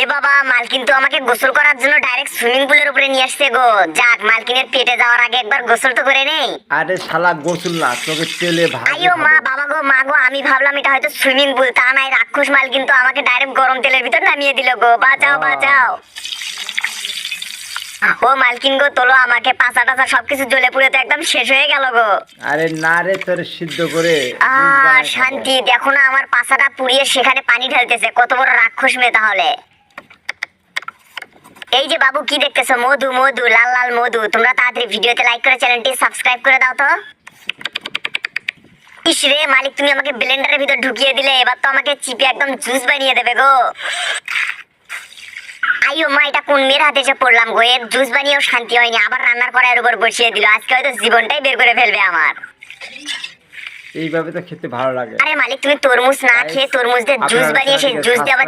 এ বাবা, মালকিন তো আমাকে গোসল করার জন্য ডাইরেক্ট সুইমিং পুলের উপরে নিয়ে আসছে গো। যাক, মালকিনের পেটে যাওয়ার আগে একবার গোসল তো করে নেই। আরে শালা গোসল না, তোকে তেলে ভাজে আইও মা, খাবো। বাবা গো, মা গো, আমি ভাবলাম এটা হয়তো সুইমিং পুল, তা নাই, রাক্ষস মালকিন তো আমাকে ডাইরেক্ট গরম তেলের ভিতর নামিয়ে দিল গো। বাঁচাও বাঁচাও। ও মালকিন গো, তোলো আমাকে, পাছা টাছা সবকিছু জ্বলে পুড়ে তো একদম শেষ হয়ে গেল গো। আরে না রে, তোর সিদ্ধ করে জুস বানায় খাবো। শান্তি, দেখো না আমার পাছাটা পুড়িয়ে সেখানে পানি ঢালতেছে, কত বড় রাক্ষস মেয়ে তাহলে। এই যে বাবু, কি দেখতেছো? মধু মধু, লাল লাল মধু। তোমরা তাড়াতাড়ি ভিডিওতে লাইক করে চ্যানেলটি সাবস্ক্রাইব করে দাও তো। ইস রে মালিক, তুমি আমাকে ব্লেন্ডারের ভিতর ঢুকিয়ে দিলে, এবার তো আমাকে চিপে একদম জুস বানিয়ে দেবে গো। আইও মা, এটা কোন মেয়ের হাতে এসে পড়লাম গো। এর জুস বানিয়েও শান্তি হয়নি, আবার রান্নার কড়াইয়ের উপর বসিয়ে দিল। আজকে হয়তো জীবনটাই বের করে ফেলবে আমার। এইভাবে তো খেতে ভালো লাগে। আরে মালিক, তুমি তরমুজ না খেয়ে তরমুজ দিয়ে জুস বানিয়ে সেই জুস দিয়ে আবার